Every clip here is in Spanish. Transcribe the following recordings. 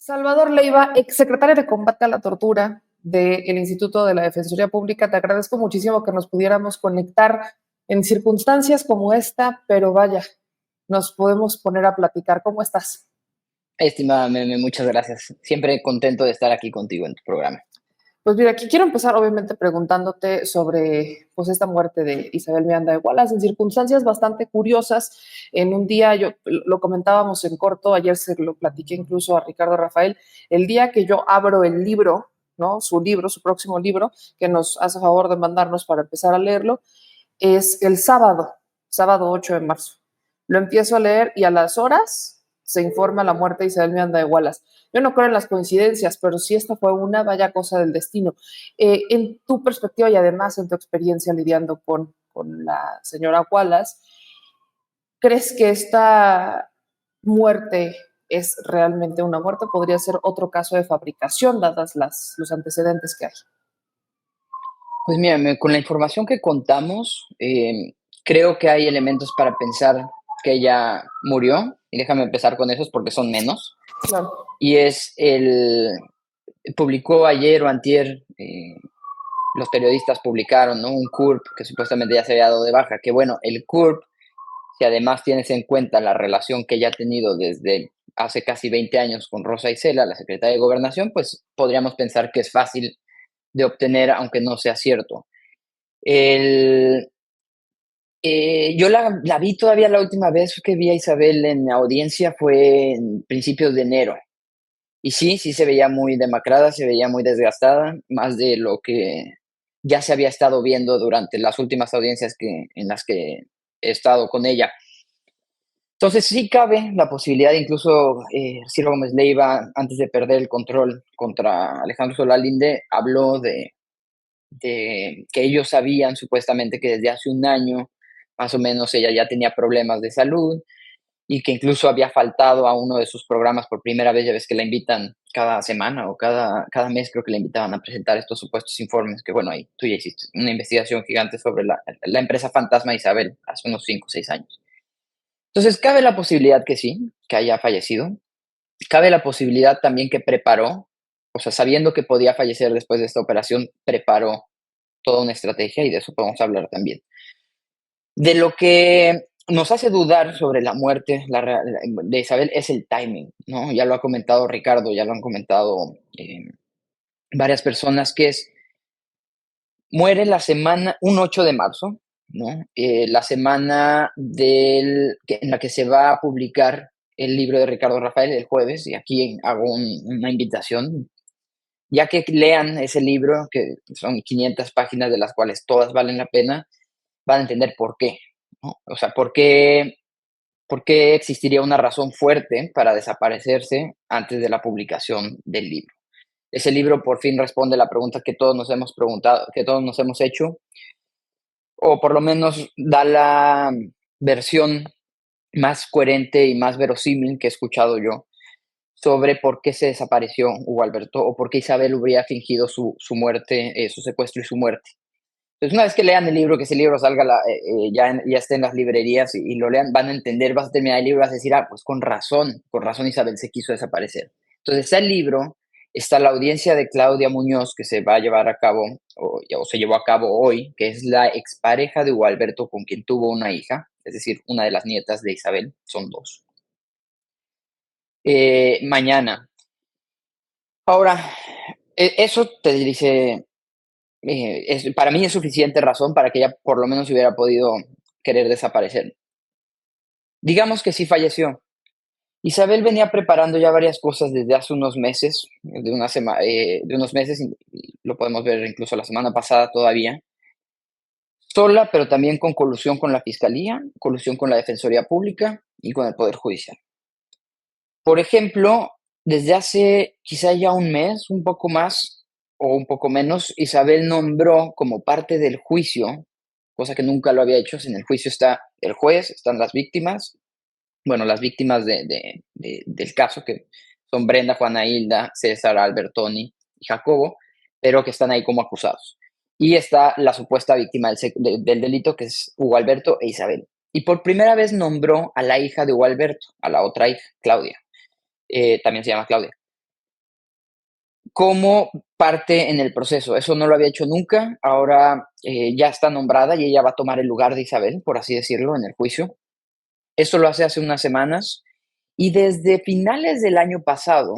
Salvador Leiva, exsecretario de Combate a la Tortura del Instituto de la Defensoría Pública, te agradezco muchísimo que nos pudiéramos conectar en circunstancias como esta, pero vaya, nos podemos poner a platicar. ¿Cómo estás? Estimada Meme, muchas gracias. Siempre contento de estar aquí contigo en tu programa. Pues mira, aquí quiero empezar obviamente preguntándote sobre pues esta muerte de Isabel Miranda de Wallace en circunstancias bastante curiosas. En un día, yo lo comentábamos en corto, ayer se lo platiqué incluso a Ricardo Rafael, el día que yo abro el libro, ¿no? Su libro, su próximo libro, que nos hace favor de mandarnos para empezar a leerlo, es el sábado 8 de marzo. Lo empiezo a leer y a las horas se informa la muerte de Isabel Miranda de Wallace. Yo no creo en las coincidencias, pero sí esta fue una vaya cosa del destino. En tu perspectiva y además en tu experiencia lidiando con la señora Wallace, ¿crees que esta muerte es realmente una muerte? ¿Podría ser otro caso de fabricación, dadas los antecedentes que hay? Pues mira, con la información que contamos, creo que hay elementos para pensar que ella murió. Y déjame empezar con esos porque son menos. Claro. Y publicó ayer o antier, los periodistas publicaron, ¿no? Un CURP que supuestamente ya se había dado de baja. Que bueno, el CURP, si además tienes en cuenta la relación que ella ha tenido desde hace casi 20 años con Rosa Isela, la secretaria de Gobernación, pues podríamos pensar que es fácil de obtener, aunque no sea cierto. El, yo la vi todavía la última vez que vi a Isabel en audiencia fue en principios de enero. Y sí, sí se veía muy demacrada, se veía muy desgastada, más de lo que ya se había estado viendo durante las últimas audiencias en las que he estado con ella. Entonces sí cabe la posibilidad, incluso Ciro Gómez Leiva, antes de perder el control contra Alejandro Solalinde, habló de que ellos sabían supuestamente que desde hace un año, más o menos, ella ya tenía problemas de salud y que incluso había faltado a uno de sus programas por primera vez. Ya ves que la invitan cada semana o cada mes, creo que la invitaban a presentar estos supuestos informes, que bueno, ahí tú ya hiciste una investigación gigante sobre la empresa fantasma Isabel hace unos 5 o 6 años. Entonces, cabe la posibilidad que sí, que haya fallecido. Cabe la posibilidad también que preparó, o sea, sabiendo que podía fallecer después de esta operación, preparó toda una estrategia y de eso podemos hablar también. De lo que nos hace dudar sobre la muerte de Isabel es el timing, ¿no? Ya lo ha comentado Ricardo, ya lo han comentado varias personas, que muere la semana, un 8 de marzo, ¿no? La semana en la que se va a publicar el libro de Ricardo Rafael el jueves, y aquí hago una invitación, ya que lean ese libro, que son 500 páginas de las cuales todas valen la pena, van a entender por qué, ¿no? O sea, por qué existiría una razón fuerte para desaparecerse antes de la publicación del libro. Ese libro por fin responde la pregunta que todos nos hemos preguntado, que todos nos hemos hecho, o por lo menos da la versión más coherente y más verosímil que he escuchado yo sobre por qué se desapareció Hugo Alberto o por qué Isabel hubiera fingido su muerte, su secuestro y su muerte. Entonces, una vez que lean el libro, que ese libro salga, ya esté en las librerías y lo lean, van a entender, vas a terminar el libro y vas a decir, pues con razón Isabel se quiso desaparecer. Entonces, está el libro, está la audiencia de Claudia Muñoz, que se va a llevar a cabo, o se llevó a cabo hoy, que es la expareja de Hugo Alberto con quien tuvo una hija, es decir, una de las nietas de Isabel, son dos. Mañana. Ahora, eso te dice, para mí es suficiente razón para que ella por lo menos hubiera podido querer desaparecer. Digamos que sí falleció. Isabel venía preparando ya varias cosas desde hace unos meses, de unos meses, y lo podemos ver incluso la semana pasada todavía, sola, pero también con colusión con la Fiscalía, colusión con la Defensoría Pública y con el Poder Judicial. Por ejemplo, desde hace quizá ya un mes, un poco más o un poco menos, Isabel nombró como parte del juicio, cosa que nunca lo había hecho. En el juicio está el juez, están las víctimas, bueno, las víctimas del caso, que son Brenda, Juana Hilda, César, Albertoni y Jacobo, pero que están ahí como acusados. Y está la supuesta víctima del delito, que es Hugo Alberto e Isabel. Y por primera vez nombró a la hija de Hugo Alberto, a la otra hija, Claudia. También se llama Claudia. como parte en el proceso. Eso no lo había hecho nunca. Ahora ya está nombrada y ella va a tomar el lugar de Isabel, por así decirlo, en el juicio. Eso lo hace unas semanas y desde finales del año pasado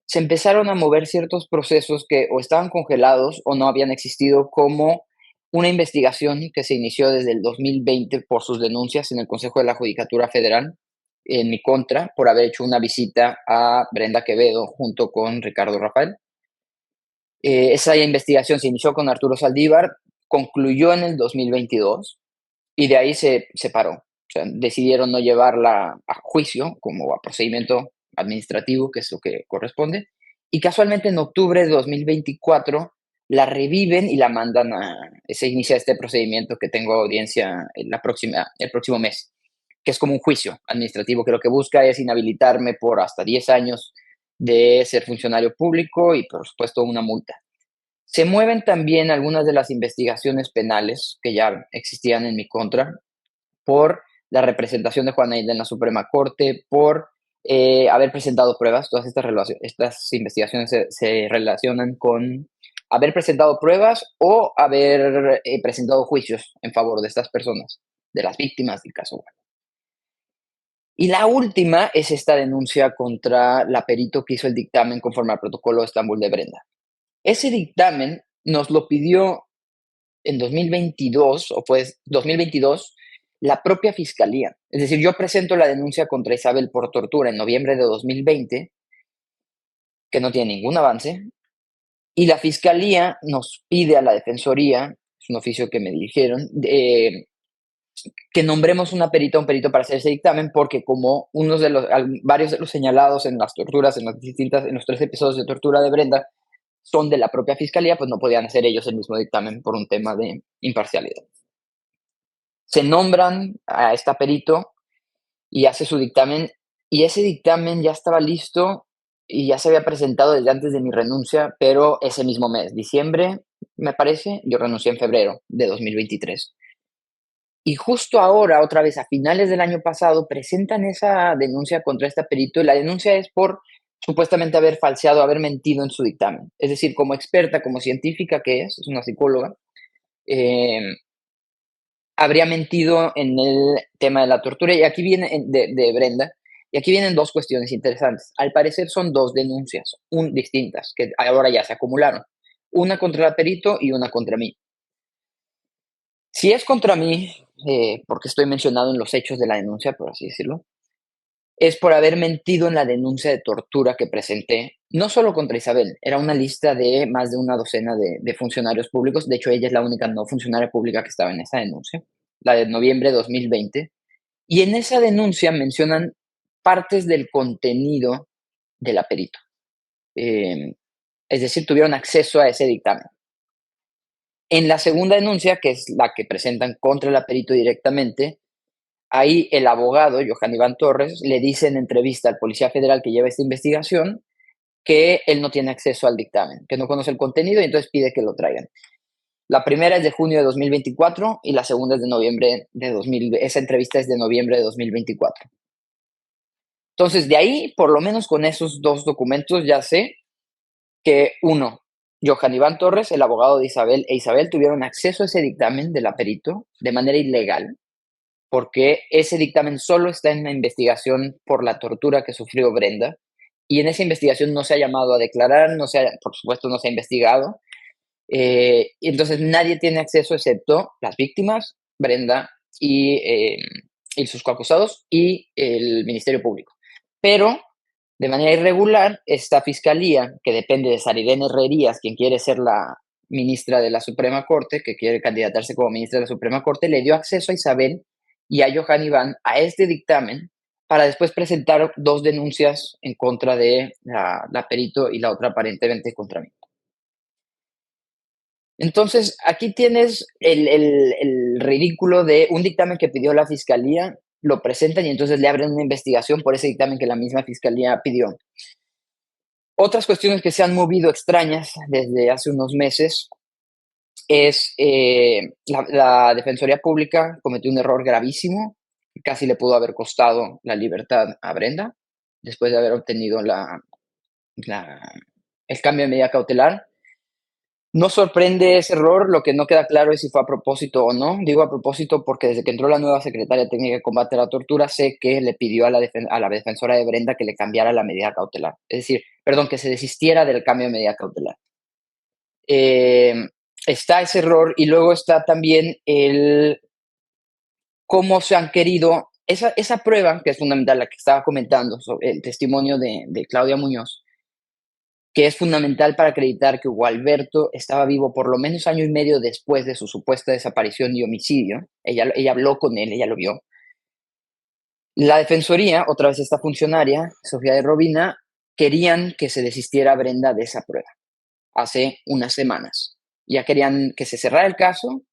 se empezaron a mover ciertos procesos que o estaban congelados o no habían existido, como una investigación que se inició desde el 2020 por sus denuncias en el Consejo de la Judicatura Federal en mi contra por haber hecho una visita a Brenda Quevedo junto con Ricardo Rafael. Esa investigación se inició con Arturo Saldívar, concluyó en el 2022 y de ahí se separó. O sea, decidieron no llevarla a juicio como a procedimiento administrativo, que es lo que corresponde. Y casualmente en octubre de 2024 la reviven y la mandan se inicia este procedimiento que tengo audiencia el próximo mes, que es como un juicio administrativo que lo que busca es inhabilitarme por hasta 10 años de ser funcionario público y por supuesto una multa. Se mueven también algunas de las investigaciones penales que ya existían en mi contra por la representación de Juana Isla en la Suprema Corte, por haber presentado pruebas. Todas estas investigaciones se relacionan con haber presentado pruebas o haber presentado juicios en favor de estas personas, de las víctimas del caso. Y la última es esta denuncia contra la perito que hizo el dictamen conforme al protocolo de Estambul de Brenda. Ese dictamen nos lo pidió en 2022, o pues 2022, la propia fiscalía. Es decir, yo presento la denuncia contra Isabel por tortura en noviembre de 2020, que no tiene ningún avance, y la fiscalía nos pide a la defensoría, es un oficio que me dirigieron, que nombremos un perito para hacer ese dictamen, porque como varios de los señalados en las torturas, en los 3 episodios de tortura de Brenda, son de la propia fiscalía, pues no podían hacer ellos el mismo dictamen por un tema de imparcialidad. Se nombran a esta perito y hace su dictamen, y ese dictamen ya estaba listo y ya se había presentado desde antes de mi renuncia, pero ese mismo mes, diciembre, me parece, yo renuncié en febrero de 2023. Y justo ahora, otra vez a finales del año pasado, presentan esa denuncia contra este perito y la denuncia es por supuestamente haber falseado, haber mentido en su dictamen. Es decir, como experta, como científica que es una psicóloga, eh, habría mentido en el tema de la tortura. Y aquí viene de Brenda, y aquí vienen dos cuestiones interesantes. Al parecer son dos denuncias distintas, que ahora ya se acumularon. Una contra el perito y una contra mí. Si es contra mí, porque estoy mencionado en los hechos de la denuncia, por así decirlo, es por haber mentido en la denuncia de tortura que presenté, no solo contra Isabel, era una lista de más de una docena de funcionarios públicos. De hecho, ella es la única no funcionaria pública que estaba en esa denuncia, la de noviembre de 2020. Y en esa denuncia mencionan partes del contenido del aperito. Es decir, tuvieron acceso a ese dictamen. En la segunda denuncia, que es la que presentan contra el aperito directamente, ahí el abogado, Johan Iván Torres, le dice en entrevista al policía federal que lleva esta investigación que él no tiene acceso al dictamen, que no conoce el contenido y entonces pide que lo traigan. La primera es de junio de 2024 y la segunda es de noviembre de 2000. Esa entrevista es de noviembre de 2024. Entonces, de ahí, por lo menos con esos dos documentos, ya sé que uno, Johan Iván Torres, el abogado de Isabel, e Isabel tuvieron acceso a ese dictamen del aperito de manera ilegal, porque ese dictamen solo está en la investigación por la tortura que sufrió Brenda, y en esa investigación no se ha llamado a declarar, por supuesto no se ha investigado, y entonces nadie tiene acceso excepto las víctimas, Brenda y sus coacusados y el Ministerio Público. Pero de manera irregular, esta fiscalía, que depende de Saridén Herrerías, quien quiere ser la ministra de la Suprema Corte, que quiere candidatarse como ministra de la Suprema Corte, le dio acceso a Isabel y a Johan Iván a este dictamen para después presentar dos denuncias en contra de la perito y la otra aparentemente contra mí. Entonces, aquí tienes el ridículo de un dictamen que pidió la fiscalía, lo presentan y entonces le abren una investigación por ese dictamen que la misma fiscalía pidió. Otras cuestiones que se han movido extrañas desde hace unos meses es la Defensoría Pública cometió un error gravísimo, casi le pudo haber costado la libertad a Brenda, después de haber obtenido la el cambio de medida cautelar. No sorprende ese error, lo que no queda claro es si fue a propósito o no. Digo a propósito porque desde que entró la nueva secretaria técnica de combate a la tortura, sé que le pidió a la defensora de Brenda que le cambiara la medida cautelar. Es decir, perdón, que se desistiera del cambio de medida cautelar. Eh, Está ese error y luego está también el cómo se han querido, esa prueba que es fundamental, la que estaba comentando sobre el testimonio de Claudia Muñoz, que es fundamental para acreditar que Hugo Alberto estaba vivo por lo menos año y medio después de su supuesta desaparición y homicidio. Ella habló con él, ella lo vio. La defensoría, otra vez esta funcionaria, Sofía de Robina, querían que se desistiera Brenda de esa prueba hace unas semanas. Ya querían que se cerrara el caso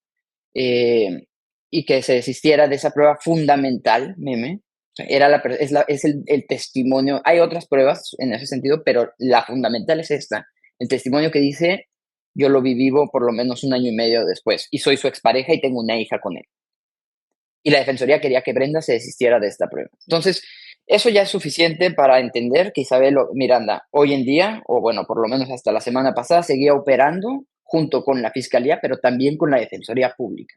eh, y que se desistiera de esa prueba fundamental, meme. Era es el testimonio. Hay otras pruebas en ese sentido, pero la fundamental es esta. El testimonio que dice, yo lo vi vivo por lo menos un año y medio después y soy su expareja y tengo una hija con él. Y la defensoría quería que Brenda se desistiera de esta prueba. Entonces, eso ya es suficiente para entender que Isabel Miranda hoy en día, o bueno, por lo menos hasta la semana pasada, seguía operando junto con la Fiscalía, pero también con la Defensoría Pública.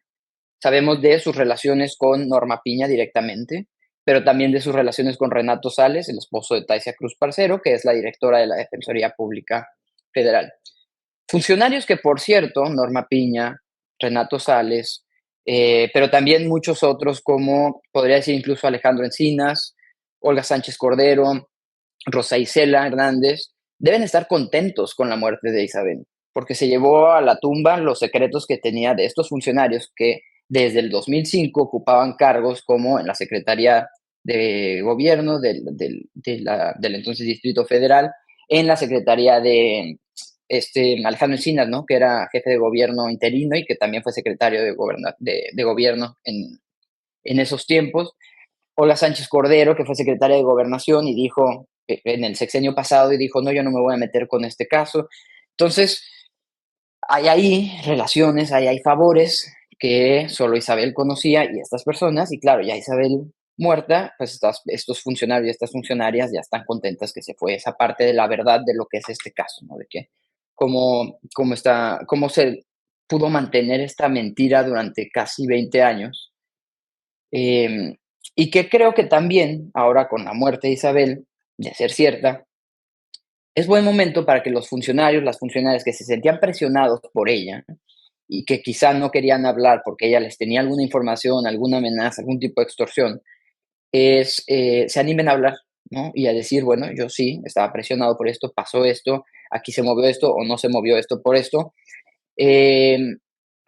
Sabemos de sus relaciones con Norma Piña directamente, pero también de sus relaciones con Renato Sales, el esposo de Taisia Cruz Parcero, que es la directora de la Defensoría Pública Federal. Funcionarios que, por cierto, Norma Piña, Renato Sales, pero también muchos otros como, podría decir incluso Alejandro Encinas, Olga Sánchez Cordero, Rosa Isela Hernández, deben estar contentos con la muerte de Isabel, porque se llevó a la tumba los secretos que tenía de estos funcionarios que desde el 2005 ocupaban cargos como en la Secretaría de Gobierno del entonces Distrito Federal, en la Secretaría de Alejandro Encinas, ¿no? Que era jefe de gobierno interino y que también fue secretario de gobierno en esos tiempos. Olga Sánchez Cordero, que fue secretaria de Gobernación y dijo en el sexenio pasado y dijo, no, yo no me voy a meter con este caso. Entonces, hay ahí relaciones, hay favores que solo Isabel conocía y estas personas, y claro, ya Isabel muerta, pues estos funcionarios y estas funcionarias ya están contentas que se fue esa parte de la verdad de lo que es este caso, ¿no? De que cómo se pudo mantener esta mentira durante casi 20 años. Em, y que creo que también, ahora con la muerte de Isabel, de ser cierta, es buen momento para que los funcionarios, las funcionarias que se sentían presionados por ella y que quizá no querían hablar porque ella les tenía alguna información, alguna amenaza, algún tipo de extorsión, se animen a hablar, ¿no? Y a decir, bueno, yo sí, estaba presionado por esto, pasó esto, aquí se movió esto o no se movió esto por esto. Em,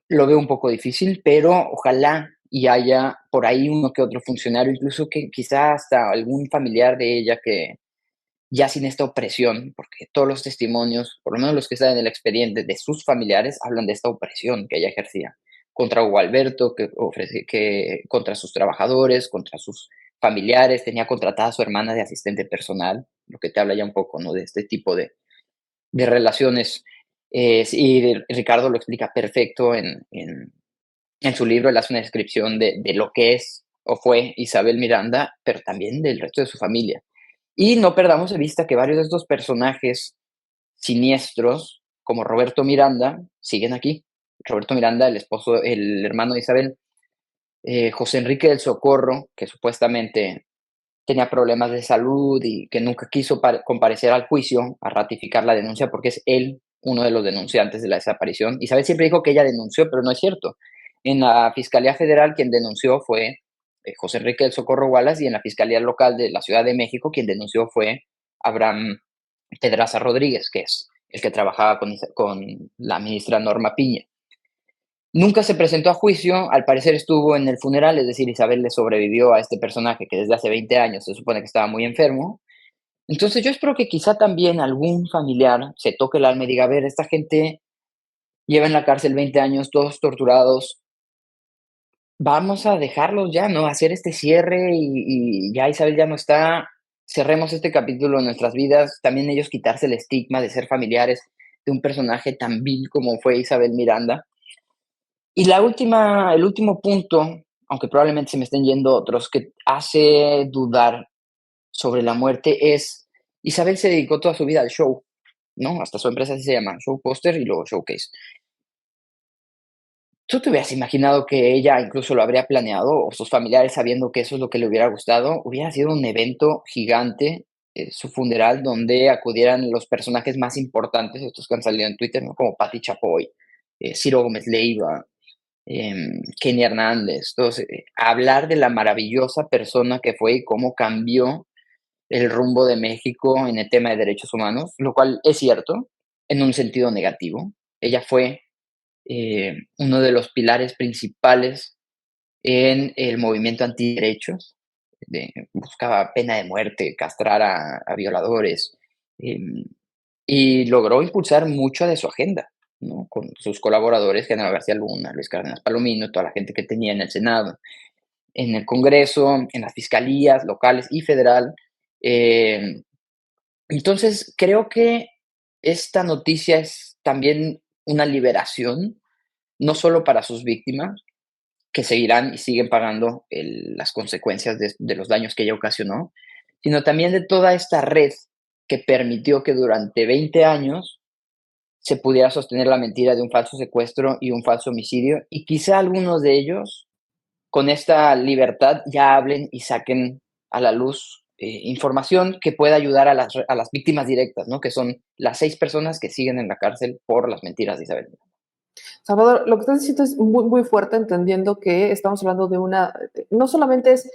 lo veo un poco difícil, pero ojalá y haya por ahí uno que otro funcionario, incluso que quizá hasta algún familiar de ella que ya sin esta opresión, porque todos los testimonios, por lo menos los que están en el expediente de sus familiares, hablan de esta opresión que ella ejercía contra Hugo Alberto, que contra sus trabajadores, contra sus familiares, tenía contratada a su hermana de asistente personal, lo que te habla ya un poco, ¿no? De este tipo de relaciones. Sí, Ricardo lo explica perfecto en su libro. Él hace una descripción de lo que es o fue Isabel Miranda, pero también del resto de su familia. Y no perdamos de vista que varios de estos personajes siniestros, como Roberto Miranda, siguen aquí. Roberto Miranda, el esposo, el hermano de Isabel, José Enrique del Socorro, que supuestamente tenía problemas de salud y que nunca quiso comparecer al juicio a ratificar la denuncia porque es él uno de los denunciantes de la desaparición. Isabel siempre dijo que ella denunció, pero no es cierto. En la Fiscalía Federal quien denunció fue José Enrique del Socorro Wallace y en la Fiscalía Local de la Ciudad de México quien denunció fue Abraham Pedraza Rodríguez, que es el que trabajaba con la ministra Norma Piña. Nunca se presentó a juicio, al parecer estuvo en el funeral, es decir, Isabel le sobrevivió a este personaje que desde hace 20 años se supone que estaba muy enfermo. Entonces yo espero que quizá también algún familiar se toque el alma y diga, a ver, esta gente lleva en la cárcel 20 años, todos torturados, vamos a dejarlos ya, ¿no? Hacer este cierre y ya Isabel ya no está, cerremos este capítulo en nuestras vidas, también ellos quitarse el estigma de ser familiares de un personaje tan vil como fue Isabel Miranda. Y el último punto, aunque probablemente se me estén yendo otros, que hace dudar sobre la muerte es, Isabel se dedicó toda su vida al show, ¿no? Hasta su empresa así se llama, Show Poster y luego Showcase. ¿Tú te hubieras imaginado que ella incluso lo habría planeado o sus familiares sabiendo que eso es lo que le hubiera gustado? Hubiera sido un evento gigante, su funeral, donde acudieran los personajes más importantes, estos que han salido en Twitter, ¿no? Como Patti Chapoy, Ciro Gómez Leiva, Kenny Hernández, todos, a hablar de la maravillosa persona que fue y cómo cambió el rumbo de México en el tema de derechos humanos, lo cual es cierto, en un sentido negativo. Ella fue uno de los pilares principales en el movimiento antiderechos, buscaba pena de muerte, castrar a violadores, em, y logró impulsar mucho de su agenda, ¿no? Con sus colaboradores, Genaro García Luna, Luis Cárdenas Palomino, toda la gente que tenía en el Senado, en el Congreso, en las fiscalías locales y federal. em, entonces, creo que esta noticia es también una liberación, no solo para sus víctimas, que seguirán y siguen pagando las consecuencias de los daños que ella ocasionó, sino también de toda esta red que permitió que durante 20 años se pudiera sostener la mentira de un falso secuestro y un falso homicidio, y quizá algunos de ellos, con esta libertad, ya hablen y saquen a la luz información que pueda ayudar a las víctimas directas, ¿no? Que son las 6 personas que siguen en la cárcel por las mentiras de Isabel. Salvador, lo que estás diciendo es muy, muy fuerte, entendiendo que estamos hablando de una, no solamente es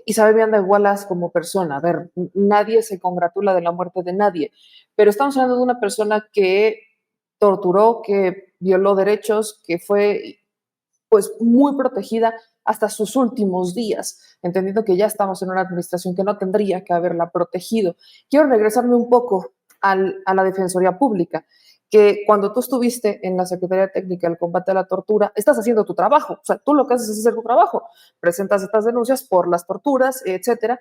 Isabel Miranda de Wallace como persona, a ver, nadie se congratula de la muerte de nadie, pero estamos hablando de una persona que torturó, que violó derechos, que fue pues muy protegida hasta sus últimos días, entendiendo que ya estamos en una administración que no tendría que haberla protegido. Quiero regresarme un poco a la Defensoría Pública, que cuando tú estuviste en la Secretaría Técnica del Combate a la Tortura, estás haciendo tu trabajo, o sea, tú lo que haces es hacer tu trabajo, presentas estas denuncias por las torturas, etcétera,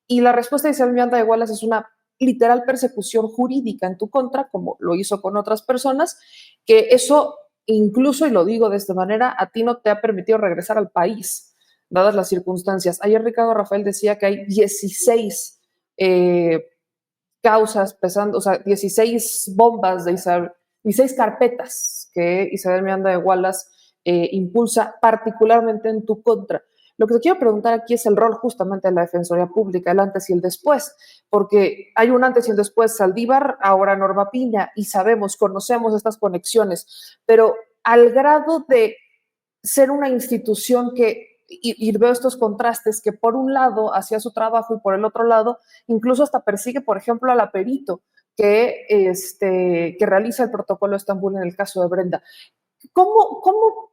y la respuesta de Isabel Miranda de Wallace es una literal persecución jurídica en tu contra, como lo hizo con otras personas, que eso incluso, y lo digo de esta manera, a ti no te ha permitido regresar al país, dadas las circunstancias. Ayer Ricardo Rafael decía que hay 16 causas pesando, o sea, 16 bombas de Isabel, 16 carpetas que Isabel Miranda de Wallace impulsa particularmente en tu contra. Lo que te quiero preguntar aquí es el rol justamente de la Defensoría Pública, el antes y el después, porque hay un antes y un después, Saldívar, ahora Norma Piña, y sabemos, conocemos estas conexiones, pero al grado de ser una institución y veo estos contrastes, que por un lado hacía su trabajo y por el otro lado incluso hasta persigue, por ejemplo, a la perito que realiza el protocolo de Estambul en el caso de Brenda. ¿Cómo?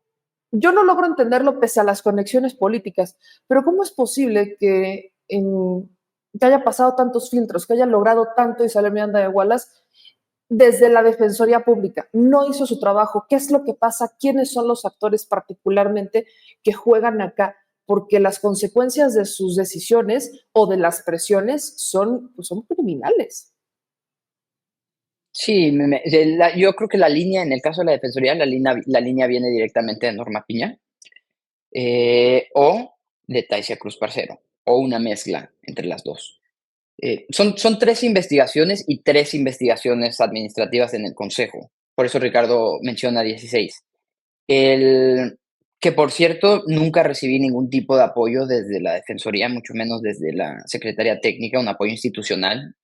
Yo no logro entenderlo pese a las conexiones políticas, pero ¿cómo es posible que haya pasado tantos filtros, que haya logrado tanto Isabel Miranda de Wallace desde la Defensoría Pública? No hizo su trabajo. ¿Qué es lo que pasa? ¿Quiénes son los actores particularmente que juegan acá? Porque las consecuencias de sus decisiones o de las presiones son criminales. Sí, yo creo que la línea, en el caso de la Defensoría, la línea viene directamente de Norma Piña, o de Taisia Cruz Parcero, o una mezcla entre las dos. Son 3 investigaciones y 3 investigaciones administrativas en el Consejo. Por eso Ricardo menciona 16. El que, por cierto, nunca recibí ningún tipo de apoyo desde la Defensoría, mucho menos desde la Secretaría Técnica, un apoyo institucional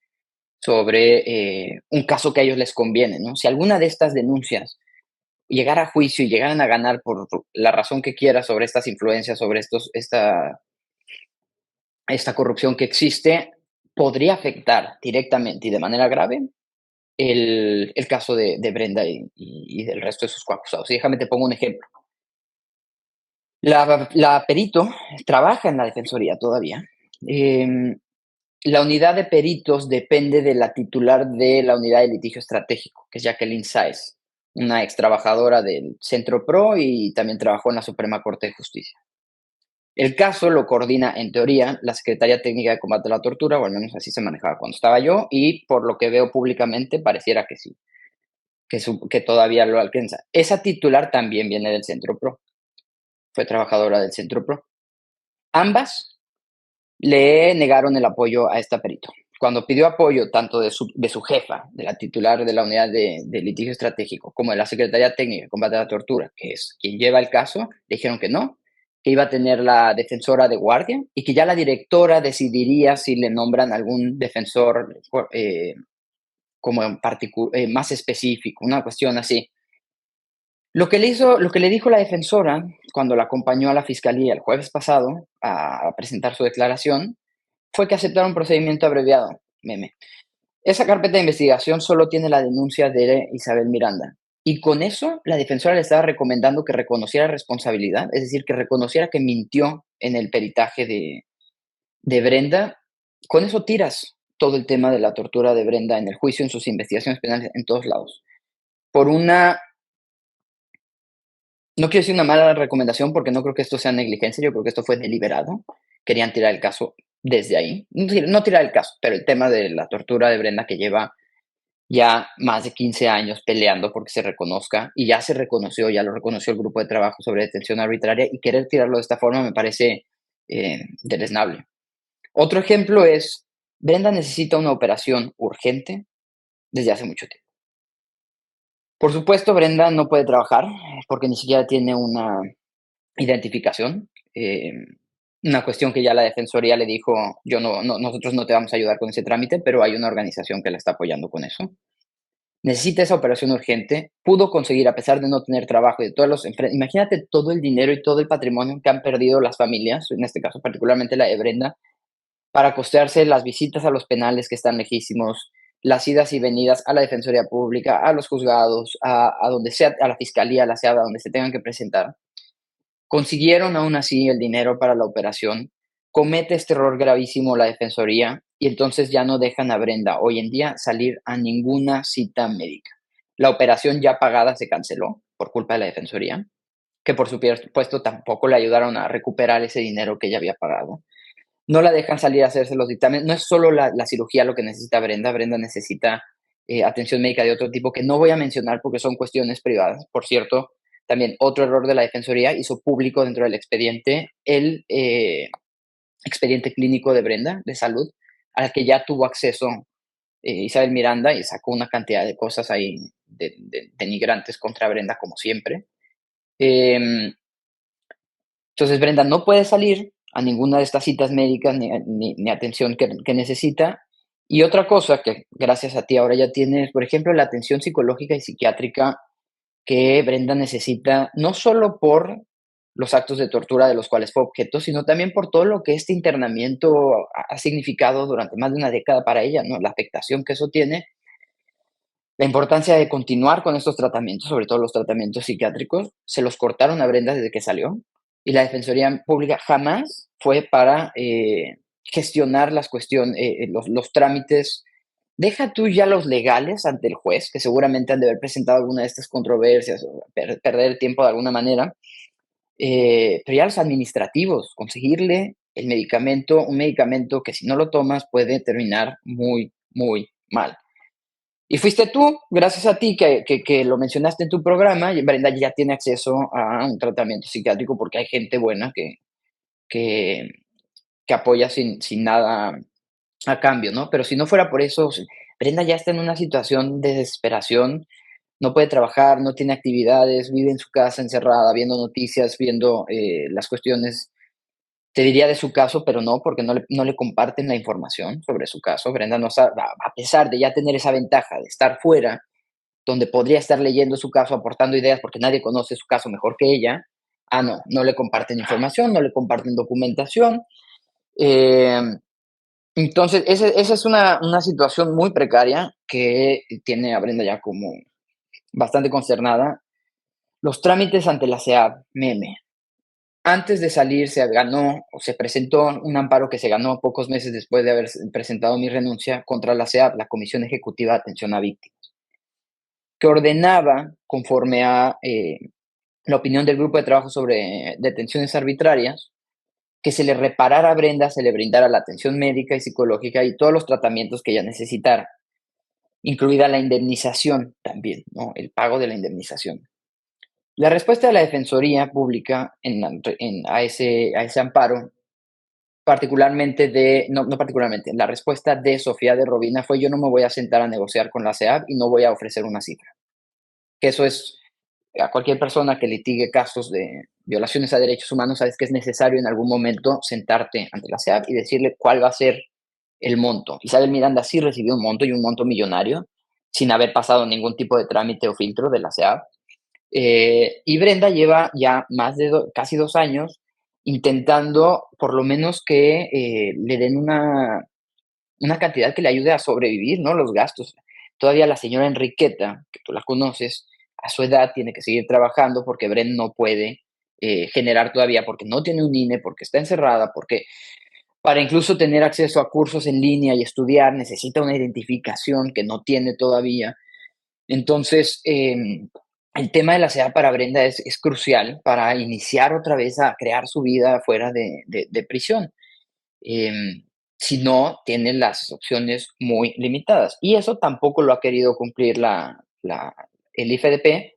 sobre un caso que a ellos les conviene, ¿no? Si alguna de estas denuncias llegara a juicio y llegaran a ganar por la razón que quiera sobre estas influencias, sobre esta corrupción que existe, podría afectar directamente y de manera grave el caso de Brenda y del resto de sus coacusados. Y déjame te pongo un ejemplo. La perito trabaja en la defensoría todavía. La unidad de peritos depende de la titular de la unidad de litigio estratégico, que es Jacqueline Sáez, una ex trabajadora del Centro PRO y también trabajó en la Suprema Corte de Justicia. El caso lo coordina, en teoría, la Secretaría Técnica de Combate a la Tortura, o al menos así se manejaba cuando estaba yo, y por lo que veo públicamente pareciera que sí, que todavía lo alcanza. Esa titular también viene del Centro PRO, fue trabajadora del Centro PRO. Ambas le negaron el apoyo a esta perito, cuando pidió apoyo tanto de su jefa, de la titular de la unidad de litigio estratégico, como de la Secretaría Técnica de Combate a la Tortura, que es quien lleva el caso, le dijeron que no, que iba a tener la defensora de guardia y que ya la directora decidiría si le nombran algún defensor como más específico, una cuestión así. Lo que le dijo la defensora cuando la acompañó a la fiscalía el jueves pasado a presentar su declaración fue que aceptaron un procedimiento abreviado, meme. Esa carpeta de investigación solo tiene la denuncia de Isabel Miranda. Y con eso, la defensora le estaba recomendando que reconociera responsabilidad, es decir, que reconociera que mintió en el peritaje de Brenda. Con eso tiras todo el tema de la tortura de Brenda en el juicio, en sus investigaciones penales, en todos lados. Por una, no quiero decir una mala recomendación porque no creo que esto sea negligencia, yo creo que esto fue deliberado. Querían tirar el caso desde ahí. No tirar el caso, pero el tema de la tortura de Brenda que lleva ya más de 15 años peleando porque se reconozca, y ya se reconoció, ya lo reconoció el grupo de trabajo sobre detención arbitraria, y querer tirarlo de esta forma me parece deleznable. Otro ejemplo es, Brenda necesita una operación urgente desde hace mucho tiempo. Por supuesto, Brenda no puede trabajar porque ni siquiera tiene una identificación, una cuestión que ya la Defensoría le dijo, nosotros no te vamos a ayudar con ese trámite, pero hay una organización que la está apoyando con eso. Necesita esa operación urgente, pudo conseguir, a pesar de no tener trabajo y de todos imagínate todo el dinero y todo el patrimonio que han perdido las familias, en este caso particularmente la de Brenda, para costearse las visitas a los penales que están lejísimos, las idas y venidas a la Defensoría Pública, a los juzgados, a donde sea, a la Fiscalía, a la SEAD, a donde se tengan que presentar. Consiguieron aún así el dinero para la operación, comete este error gravísimo la Defensoría y entonces ya no dejan a Brenda hoy en día salir a ninguna cita médica. La operación ya pagada se canceló por culpa de la Defensoría, que por supuesto tampoco le ayudaron a recuperar ese dinero que ella había pagado. No la dejan salir a hacerse los dictámenes. No es solo la cirugía lo que necesita Brenda. Brenda necesita atención médica de otro tipo que no voy a mencionar porque son cuestiones privadas. Por cierto, también otro error de la Defensoría hizo público dentro del expediente el expediente clínico de Brenda de salud al que ya tuvo acceso Isabel Miranda y sacó una cantidad de cosas ahí denigrantes contra Brenda como siempre. Entonces Brenda no puede salir a ninguna de estas citas médicas ni atención que necesita. Y otra cosa que gracias a ti ahora ya tienes, por ejemplo, la atención psicológica y psiquiátrica que Brenda necesita, no solo por los actos de tortura de los cuales fue objeto, sino también por todo lo que este internamiento ha significado durante más de una década para ella, ¿no? La afectación que eso tiene, la importancia de continuar con estos tratamientos, sobre todo los tratamientos psiquiátricos, se los cortaron a Brenda desde que salió y la Defensoría Pública jamás fue para gestionar los trámites. Deja tú ya los legales ante el juez, que seguramente han de haber presentado alguna de estas controversias o perder el tiempo de alguna manera, pero ya los administrativos, conseguirle el medicamento, un medicamento que si no lo tomas puede terminar muy, muy mal. Y fuiste tú, gracias a ti, que lo mencionaste en tu programa, y Brenda ya tiene acceso a un tratamiento psiquiátrico porque hay gente buena que, que apoya sin nada a cambio, ¿no? Pero si no fuera por eso, Brenda ya está en una situación de desesperación, no puede trabajar, no tiene actividades, vive en su casa encerrada, viendo noticias, viendo las cuestiones, te diría de su caso, pero no, porque no le comparten la información sobre su caso. Brenda no sabe, a pesar de ya tener esa ventaja de estar fuera, donde podría estar leyendo su caso, aportando ideas, porque nadie conoce su caso mejor que ella. No le comparten información, no le comparten documentación. Eh, entonces, esa es una situación muy precaria que tiene a Brenda ya como bastante consternada. Los trámites ante la SEAD, meme. Antes de salir se ganó o se presentó un amparo que se ganó pocos meses después de haber presentado mi renuncia contra la SEAD, la Comisión Ejecutiva de Atención a Víctimas, que ordenaba, conforme a la opinión del Grupo de Trabajo sobre Detenciones Arbitrarias, que se le reparara a Brenda, se le brindara la atención médica y psicológica y todos los tratamientos que ella necesitara, incluida la indemnización también, ¿no? El pago de la indemnización. La respuesta de la Defensoría Pública a ese amparo particularmente no particularmente, la respuesta de Sofía de Robina fue: "Yo no me voy a sentar a negociar con la SEAP y no voy a ofrecer una cifra". Que eso es, a cualquier persona que litigue casos de violaciones a derechos humanos, sabes que es necesario en algún momento sentarte ante la SEAP y decirle cuál va a ser el monto. Isabel Miranda sí recibió un monto y un monto millonario, sin haber pasado ningún tipo de trámite o filtro de la SEAP. Y Brenda lleva ya más de casi 2 años intentando por lo menos que le den una cantidad que le ayude a sobrevivir, ¿no? Los gastos. Todavía la señora Enriqueta, que tú la conoces, a su edad tiene que seguir trabajando porque Brenda no puede generar todavía, porque no tiene un INE, porque está encerrada, porque para incluso tener acceso a cursos en línea y estudiar necesita una identificación que no tiene todavía. Entonces, el tema de la SEA para Brenda es crucial para iniciar otra vez a crear su vida fuera de prisión. Em, si no, tiene las opciones muy limitadas. Y eso tampoco lo ha querido cumplir el IFDP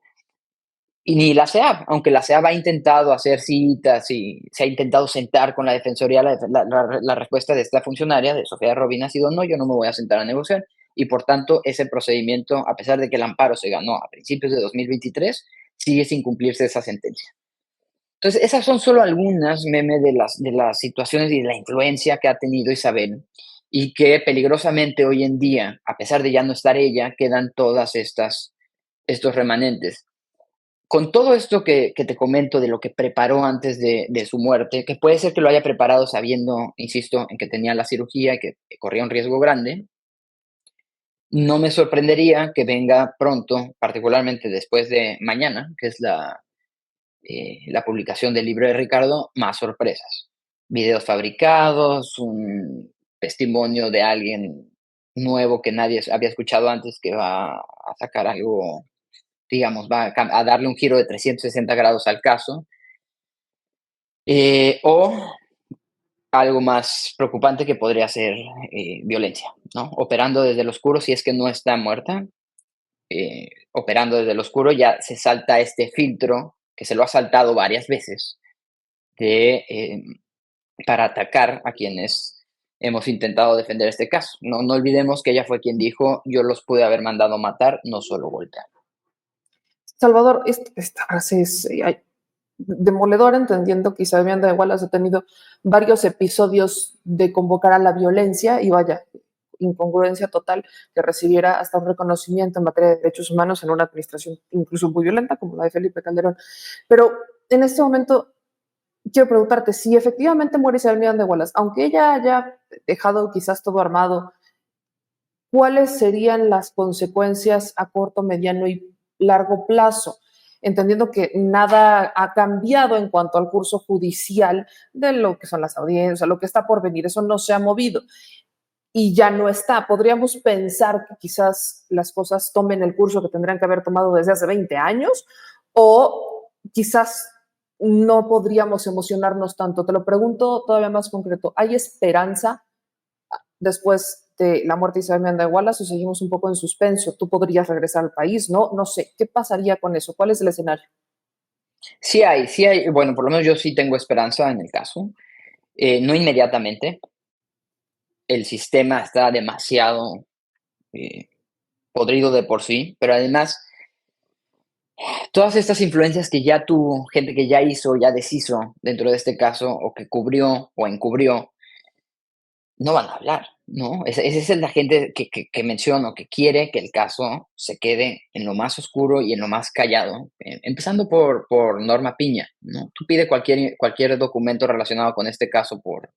y ni la SEAP, aunque la SEAP ha intentado hacer citas y se ha intentado sentar con la Defensoría. La respuesta de esta funcionaria, de Sofía Robina, ha sido: no, yo no me voy a sentar a negociar. Y por tanto, ese procedimiento, a pesar de que el amparo se ganó a principios de 2023, sigue sin cumplirse esa sentencia. Entonces, esas son solo algunas, Meme, de las situaciones y de la influencia que ha tenido Isabel, y que peligrosamente hoy en día, a pesar de ya no estar ella, quedan todas estos remanentes. Con todo esto que te comento de lo que preparó antes de su muerte, que puede ser que lo haya preparado sabiendo, insisto, en que tenía la cirugía y que corría un riesgo grande, no me sorprendería que venga pronto, particularmente después de mañana, que es la publicación del libro de Ricardo, más sorpresas. Videos fabricados, un testimonio de alguien nuevo que nadie había escuchado antes, que va a sacar algo, digamos, va a darle un giro de 360 grados al caso. O algo más preocupante que podría ser violencia, ¿no? Operando desde el oscuro, si es que no está muerta, operando desde el oscuro, ya se salta este filtro, que se lo ha saltado varias veces, de para atacar a quienes hemos intentado defender este caso. No, no olvidemos que ella fue quien dijo: yo los pude haber mandado matar, no solo golpear. Salvador, esta frase es demoledora, entendiendo que Isabel Miranda de Wallace ha tenido varios episodios de convocar a la violencia y vaya, incongruencia total que recibiera hasta un reconocimiento en materia de derechos humanos en una administración incluso muy violenta como la de Felipe Calderón. Pero en este momento quiero preguntarte si efectivamente muere Isabel Miranda de Wallace, aunque ella haya dejado quizás todo armado, ¿cuáles serían las consecuencias a corto, mediano y largo plazo? Entendiendo que nada ha cambiado en cuanto al curso judicial de lo que son las audiencias, lo que está por venir, eso no se ha movido y ya no está. Podríamos pensar que quizás las cosas tomen el curso que tendrían que haber tomado desde hace 20 años o quizás no podríamos emocionarnos tanto. Te lo pregunto todavía más concreto. ¿Hay esperanza después de la muerte de Isabel Miranda de Wallace o seguimos un poco en suspenso? Tú podrías regresar al país, ¿no? No sé, ¿qué pasaría con eso? ¿Cuál es el escenario? Sí hay, bueno, por lo menos yo sí tengo esperanza en el caso. No inmediatamente, el sistema está demasiado eh, podrido de por sí, pero además todas estas influencias que ya tuvo, gente que ya hizo, ya deshizo dentro de este caso, o que cubrió o encubrió, no van a hablar, ¿no? Esa es la gente que menciono, que quiere que el caso se quede en lo más oscuro y en lo más callado, empezando por Norma Piña, ¿no? Tú pide cualquier documento relacionado con este caso por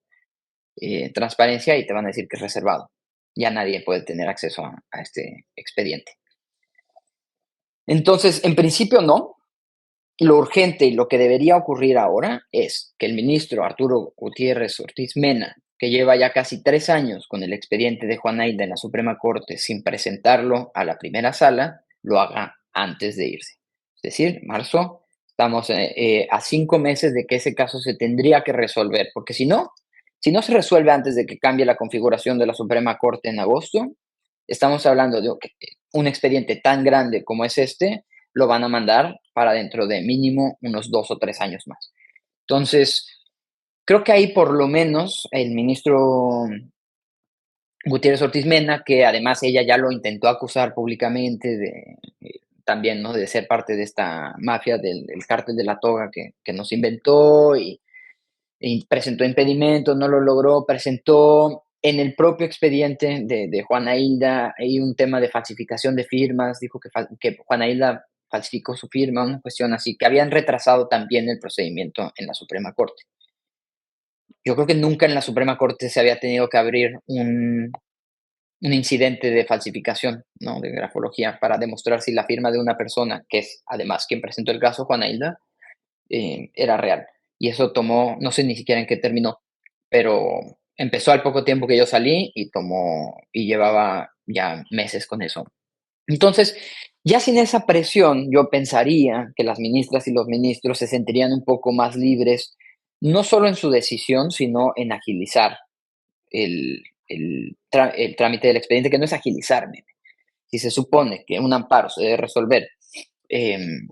transparencia y te van a decir que es reservado. Ya nadie puede tener acceso a este expediente. Entonces, en principio no. Lo urgente y lo que debería ocurrir ahora es que el ministro Arturo Gutiérrez Ortiz Mena, que lleva ya casi 3 años con el expediente de Juan Aida en la Suprema Corte sin presentarlo a la primera sala, lo haga antes de irse. Es decir, marzo, estamos a 5 meses de que ese caso se tendría que resolver, porque si no se resuelve antes de que cambie la configuración de la Suprema Corte en agosto, estamos hablando de un expediente tan grande como es este, lo van a mandar para dentro de mínimo unos 2 o 3 años más. Entonces, creo que ahí por lo menos el ministro Gutiérrez Ortiz Mena, que además ella ya lo intentó acusar públicamente también, ¿no? De ser parte de esta mafia del cártel de la toga que nos inventó y presentó impedimentos, no lo logró, presentó en el propio expediente de Juana Hilda, hay un tema de falsificación de firmas, dijo que Juana Hilda falsificó su firma, una cuestión así, que habían retrasado también el procedimiento en la Suprema Corte. Yo creo que nunca en la Suprema Corte se había tenido que abrir un incidente de falsificación, ¿no? De grafología para demostrar si la firma de una persona, que es además quien presentó el caso, Juana Hilda, era real. Y eso tomó, no sé ni siquiera en qué terminó, pero empezó al poco tiempo que yo salí y llevaba ya meses con eso. Entonces, ya sin esa presión, yo pensaría que las ministras y los ministros se sentirían un poco más libres, no solo en su decisión, sino en agilizar el trámite del expediente, que no es agilizarme. Si se supone que un amparo se debe resolver em,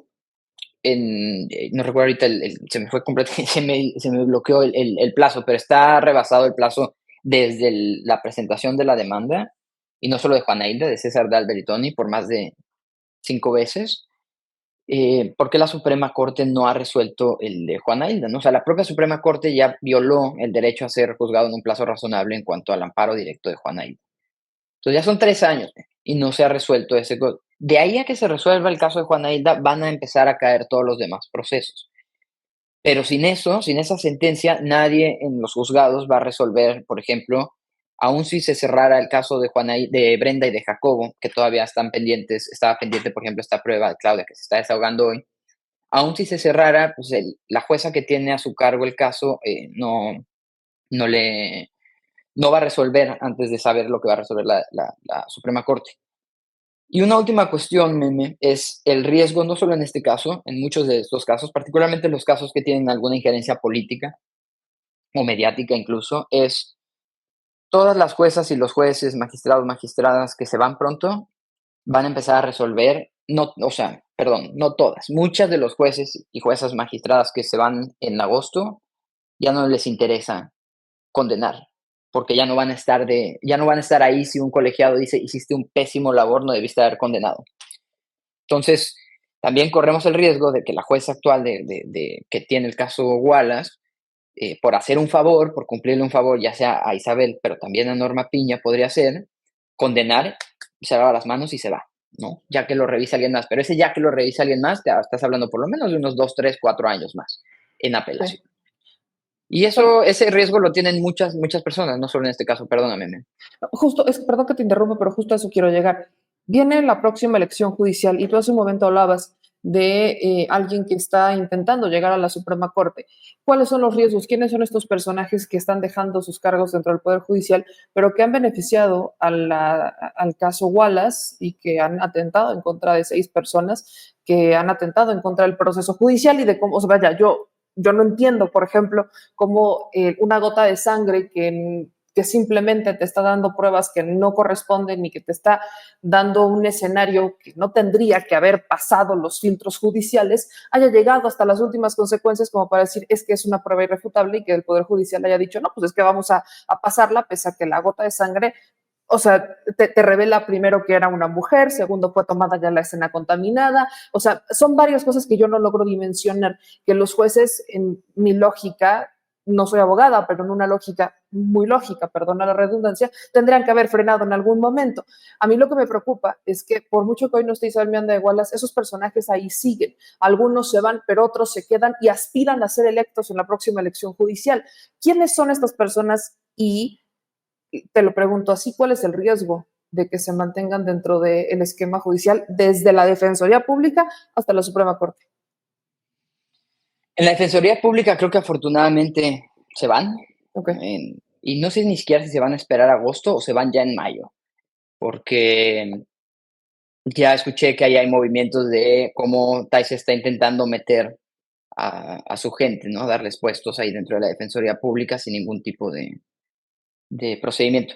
no recuerdo ahorita, se me fue completamente, se me bloqueó el plazo, pero está rebasado el plazo desde la presentación de la demanda, y no solo de Juana Hilda, de César D'Alberitoni, por más de 5 veces. ¿Por qué la Suprema Corte no ha resuelto el de Juana Hilda, ¿no? O sea, la propia Suprema Corte ya violó el derecho a ser juzgado en un plazo razonable en cuanto al amparo directo de Juana Hilda. Entonces ya son 3 años y no se ha resuelto ese. De ahí a que se resuelva el caso de Juana Hilda, van a empezar a caer todos los demás procesos. Pero sin eso, sin esa sentencia, nadie en los juzgados va a resolver, por ejemplo, aun si se cerrara el caso de de Brenda y de Jacobo, que todavía están pendientes, estaba pendiente, por ejemplo, esta prueba de Claudia que se está desahogando hoy. Aun si se cerrara, pues la jueza que tiene a su cargo el caso no le no va a resolver antes de saber lo que va a resolver la Suprema Corte. Y una última cuestión, Meme, es el riesgo, no solo en este caso, en muchos de estos casos, particularmente los casos que tienen alguna injerencia política o mediática incluso, es todas las juezas y los jueces, magistrados, magistradas que se van pronto, van a empezar a resolver, no, o sea, perdón, no todas, muchas de los jueces y juezas magistradas que se van en agosto, ya no les interesa condenar, porque ya no van a estar ahí si un colegiado dice, hiciste un pésimo labor, no debiste haber condenado. Entonces, también corremos el riesgo de que la jueza actual que tiene el caso Wallace, por hacer un favor, por cumplirle un favor, ya sea a Isabel, pero también a Norma Piña podría ser, condenar, se lava las manos y se va, ¿no? Ya que lo revise alguien más. Pero ese ya que lo revise alguien más, estás hablando por lo menos de unos 2, 3, 4 años más en Sí. apelación. Y Bueno, ese riesgo lo tienen muchas, muchas personas, no solo en este caso, perdóname. justo, perdón que te interrumpa, pero justo a eso quiero llegar. Viene la próxima elección judicial y tú hace un momento hablabas de alguien que está intentando llegar a la Suprema Corte. ¿Cuáles son los riesgos? ¿Quiénes son estos personajes que están dejando sus cargos dentro del Poder Judicial, pero que han beneficiado al caso Wallace y que han atentado en contra de 6 personas, que han atentado en contra del proceso judicial y de cómo, o sea, vaya, yo no entiendo, por ejemplo, cómo una gota de sangre que simplemente te está dando pruebas que no corresponden y que te está dando un escenario que no tendría que haber pasado los filtros judiciales, haya llegado hasta las últimas consecuencias como para decir es que es una prueba irrefutable y que el Poder Judicial haya dicho, no, pues es que vamos a pasarla pese a que la gota de sangre, o sea, te revela primero que era una mujer, segundo fue tomada ya la escena contaminada, o sea, son varias cosas que yo no logro dimensionar, que los jueces, en mi lógica, no soy abogada, pero en una lógica muy lógica, perdona la redundancia, tendrían que haber frenado en algún momento. A mí lo que me preocupa es que por mucho que hoy no esté Isabel Miranda de Wallace, esos personajes ahí siguen. Algunos se van, pero otros se quedan y aspiran a ser electos en la próxima elección judicial. ¿Quiénes son estas personas? Y te lo pregunto así, ¿cuál es el riesgo de que se mantengan dentro del esquema judicial desde la Defensoría Pública hasta la Suprema Corte? En la Defensoría Pública creo que afortunadamente se van, Ok. y no sé ni siquiera si se van a esperar a agosto o se van ya en mayo, porque ya escuché que ahí hay movimientos de cómo Taise está intentando meter a su gente, ¿no? Darles puestos ahí dentro de la Defensoría Pública sin ningún tipo de procedimiento.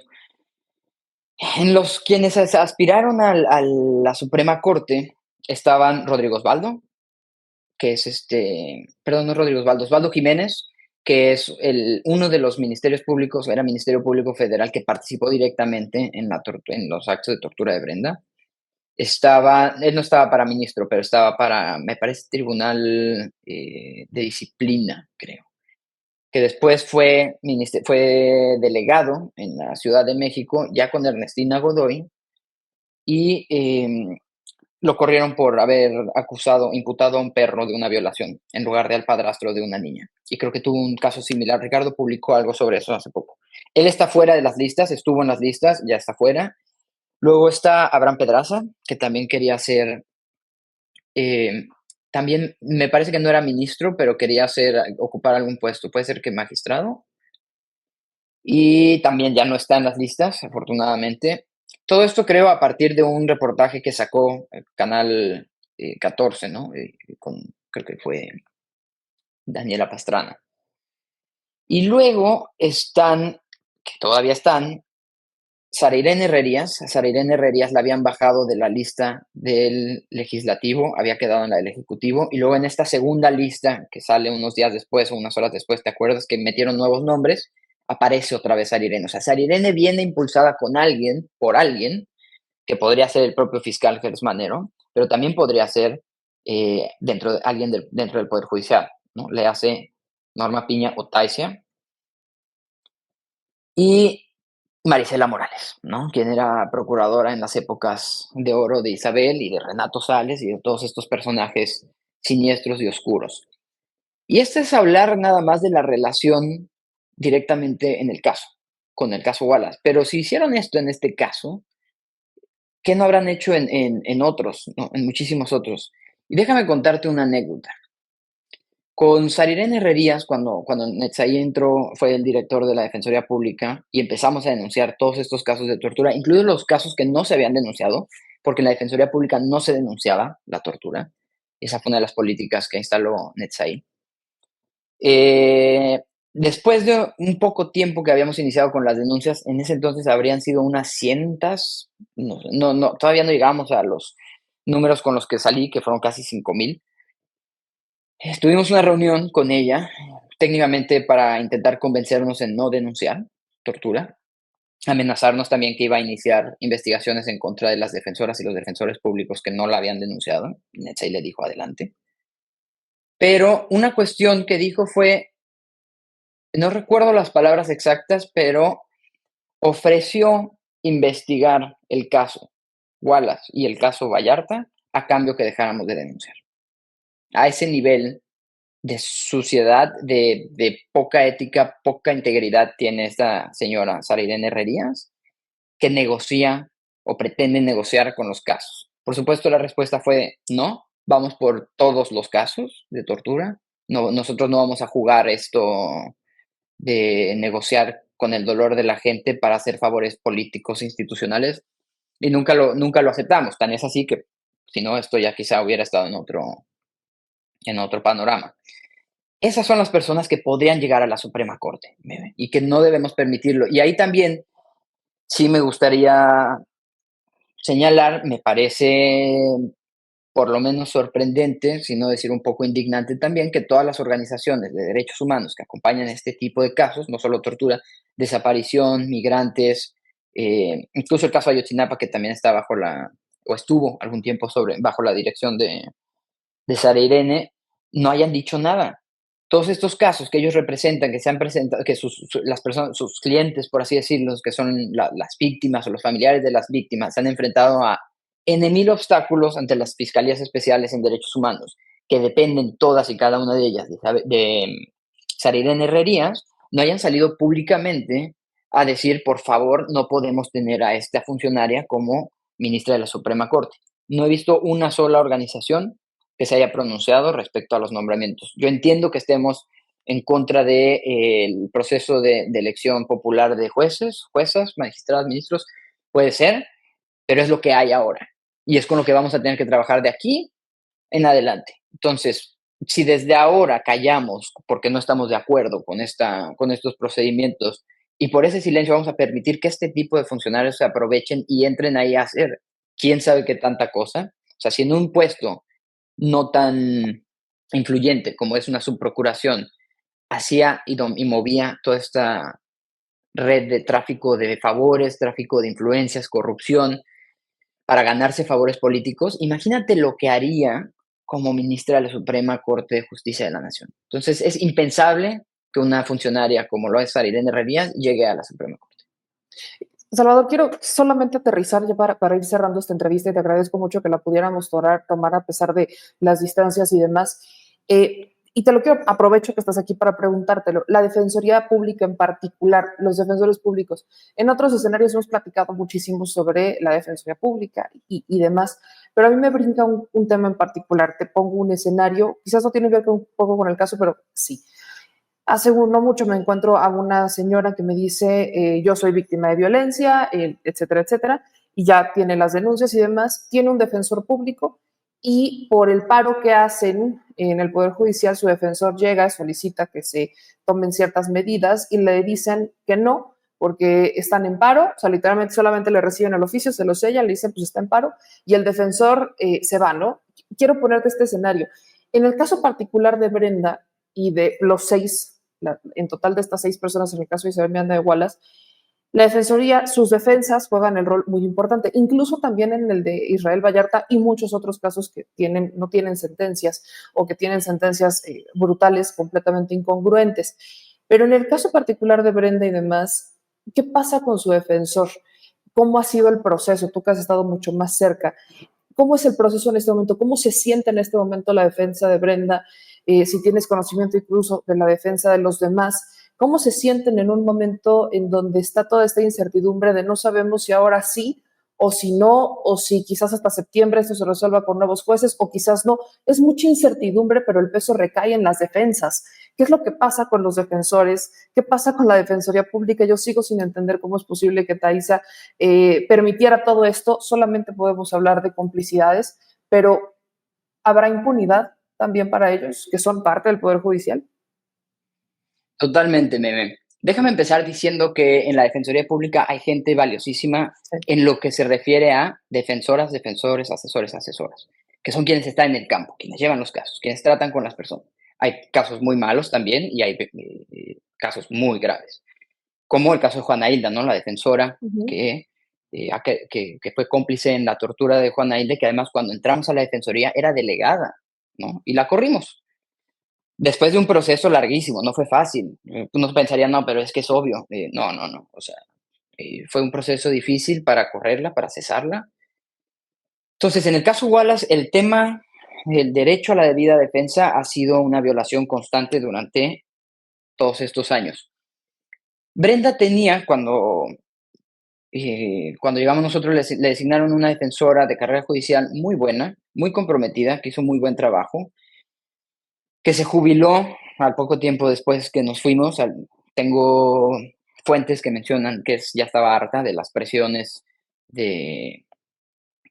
En los quienes aspiraron a la Suprema Corte estaban Rodrigo Osvaldo, que es perdón, no es Rodrigo Osvaldo, Osvaldo Jiménez, que es uno de los ministerios públicos, era Ministerio Público Federal, que participó directamente en los actos de tortura de Brenda. Él no estaba para ministro, pero estaba para, me parece, Tribunal de Disciplina, creo, que después fue delegado en la Ciudad de México, ya con Ernestina Godoy, y lo corrieron por haber imputado a un perro de una violación, en lugar de al padrastro de una niña. Y creo que tuvo un caso similar. Ricardo publicó algo sobre eso hace poco. Él está fuera de las listas, estuvo en las listas, ya está fuera. Luego está Abraham Pedraza, que también quería ser, también me parece que no era ministro, pero quería ocupar algún puesto, puede ser que magistrado. Y también ya no está en las listas, afortunadamente. Todo esto creo a partir de un reportaje que sacó el Canal 14, ¿no? Creo que fue Daniela Pastrana. Y luego están, que todavía están, Sara Irene Herrerías. A Sara Irene Herrerías la habían bajado de la lista del legislativo, había quedado en la del ejecutivo, y luego en esta segunda lista, que sale unos días después o unas horas después, ¿te acuerdas? Que metieron nuevos nombres, aparece otra vez Sara Irene. O sea, Sara Irene viene impulsada por alguien, que podría ser el propio fiscal Gers Manero, pero también podría ser alguien dentro del Poder Judicial, ¿no? Le hace Norma Piña o Taisia. Y Marisela Morales, ¿no? Quien era procuradora en las épocas de oro de Isabel y de Renato Sales y de todos estos personajes siniestros y oscuros. Y este es hablar nada más de la relación directamente en el caso, con el caso Wallace. Pero si hicieron esto en este caso, ¿qué no habrán hecho en otros, ¿no? En muchísimos otros? Y déjame contarte una anécdota. Con Sarirene Herrerías, cuando Netzaí entró, fue el director de la Defensoría Pública y empezamos a denunciar todos estos casos de tortura, incluidos los casos que no se habían denunciado, porque en la Defensoría Pública no se denunciaba la tortura. Esa fue una de las políticas que instaló Netzaí. Después de un poco tiempo que habíamos iniciado con las denuncias, en ese entonces habrían sido unas cientas, no, todavía no llegamos a los números con los que salí, que fueron casi 5,000. Tuvimos una reunión con ella, técnicamente para intentar convencernos en no denunciar tortura, amenazarnos también que iba a iniciar investigaciones en contra de las defensoras y los defensores públicos que no la habían denunciado. Netzaí le dijo adelante. Pero una cuestión que dijo fue, no recuerdo las palabras exactas, pero ofreció investigar el caso Wallace y el caso Vallarta a cambio que dejáramos de denunciar. A ese nivel de suciedad, de poca ética, poca integridad tiene esta señora Sara Irene Herrerías, que negocia o pretende negociar con los casos. Por supuesto, la respuesta fue no, vamos por todos los casos de tortura. No, nosotros no vamos a jugar esto de negociar con el dolor de la gente para hacer favores políticos institucionales y nunca lo aceptamos. Tan es así que si no, esto ya quizá hubiera estado en otro panorama. Esas son las personas que podrían llegar a la Suprema Corte y que no debemos permitirlo. Y ahí también sí me gustaría señalar, me parece por lo menos sorprendente, si no decir un poco indignante también, que todas las organizaciones de derechos humanos que acompañan este tipo de casos, no solo tortura, desaparición, migrantes, incluso el caso Ayotzinapa, que también está o estuvo algún tiempo bajo la dirección de Sara Irene, no hayan dicho nada. Todos estos casos que ellos representan, que se han presentado, que las personas, sus clientes, por así decirlo, que son las víctimas o los familiares de las víctimas, se han enfrentado a N mil obstáculos ante las fiscalías especiales en derechos humanos, que dependen todas y cada una de ellas de Sara Irene Herrerías, no hayan salido públicamente a decir, por favor, no podemos tener a esta funcionaria como ministra de la Suprema Corte. No he visto una sola organización que se haya pronunciado respecto a los nombramientos. Yo entiendo que estemos en contra del proceso de elección popular de jueces, juezas, magistrados, ministros, puede ser, pero es lo que hay ahora. Y es con lo que vamos a tener que trabajar de aquí en adelante. Entonces, si desde ahora callamos porque no estamos de acuerdo con estos procedimientos y por ese silencio vamos a permitir que este tipo de funcionarios se aprovechen y entren ahí a hacer quién sabe qué tanta cosa. O sea, si en un puesto no tan influyente como es una subprocuración, hacía y movía toda esta red de tráfico de favores, tráfico de influencias, corrupción, para ganarse favores políticos, imagínate lo que haría como ministra de la Suprema Corte de Justicia de la Nación. Entonces, es impensable que una funcionaria como lo es Saridén Herrerías llegue a la Suprema Corte. Salvador, quiero solamente aterrizar ya para ir cerrando esta entrevista y te agradezco mucho que la pudiéramos tomar a pesar de las distancias y demás. Y te lo quiero, aprovecho que estás aquí para preguntártelo. La Defensoría Pública en particular, los defensores públicos, en otros escenarios hemos platicado muchísimo sobre la Defensoría Pública y demás, pero a mí me brinca un tema en particular. Te pongo un escenario, quizás no tiene que ver un poco con el caso, pero sí. Hace no mucho me encuentro a una señora que me dice, yo soy víctima de violencia, etcétera, etcétera, y ya tiene las denuncias y demás, tiene un defensor público y por el paro que hacen en el Poder Judicial, su defensor llega y solicita que se tomen ciertas medidas y le dicen que no, porque están en paro, o sea, literalmente solamente le reciben el oficio, se lo sellan, le dicen, pues está en paro, y el defensor se va, ¿no? Quiero ponerte este escenario. En el caso particular de Brenda y de los 6 en total de estas 6 personas en el caso de Isabel Miranda de Wallace, la Defensoría, sus defensas juegan el rol muy importante, incluso también en el de Israel Vallarta y muchos otros casos que no tienen sentencias o que tienen sentencias brutales, completamente incongruentes. Pero en el caso particular de Brenda y demás, ¿qué pasa con su defensor? ¿Cómo ha sido el proceso? Tú que has estado mucho más cerca. ¿Cómo es el proceso en este momento? ¿Cómo se siente en este momento la defensa de Brenda? Si tienes conocimiento incluso de la defensa de los demás, ¿cómo se sienten en un momento en donde está toda esta incertidumbre de no sabemos si ahora sí o si no, o si quizás hasta septiembre esto se resuelva con nuevos jueces o quizás no? Es mucha incertidumbre, pero el peso recae en las defensas. ¿Qué es lo que pasa con los defensores? ¿Qué pasa con la Defensoría Pública? Yo sigo sin entender cómo es posible que Taisa permitiera todo esto. Solamente podemos hablar de complicidades, pero ¿habrá impunidad también para ellos, que son parte del Poder Judicial? Totalmente, Meme. Déjame empezar diciendo que en la Defensoría Pública hay gente valiosísima Sí. en lo que se refiere a defensoras, defensores, asesores, asesoras, que son quienes están en el campo, quienes llevan los casos, quienes tratan con las personas. Hay casos muy malos también y hay casos muy graves, como el caso de Juana Hilda, ¿no? La defensora Uh -huh. que fue cómplice en la tortura de Juana Hilda, que además cuando entramos a la Defensoría era delegada, ¿no? Y la corrimos. Después de un proceso larguísimo, no fue fácil. Unos pensarían, no, pero es que es obvio. No, no, no. O sea, fue un proceso difícil para correrla, para cesarla. Entonces, en el caso Wallace, el tema del derecho a la debida defensa ha sido una violación constante durante todos estos años. Brenda tenía, cuando llegamos nosotros, le designaron una defensora de carrera judicial muy buena, muy comprometida, que hizo muy buen trabajo, que se jubiló al poco tiempo después que nos fuimos. Tengo fuentes que mencionan que ya estaba harta de las presiones de,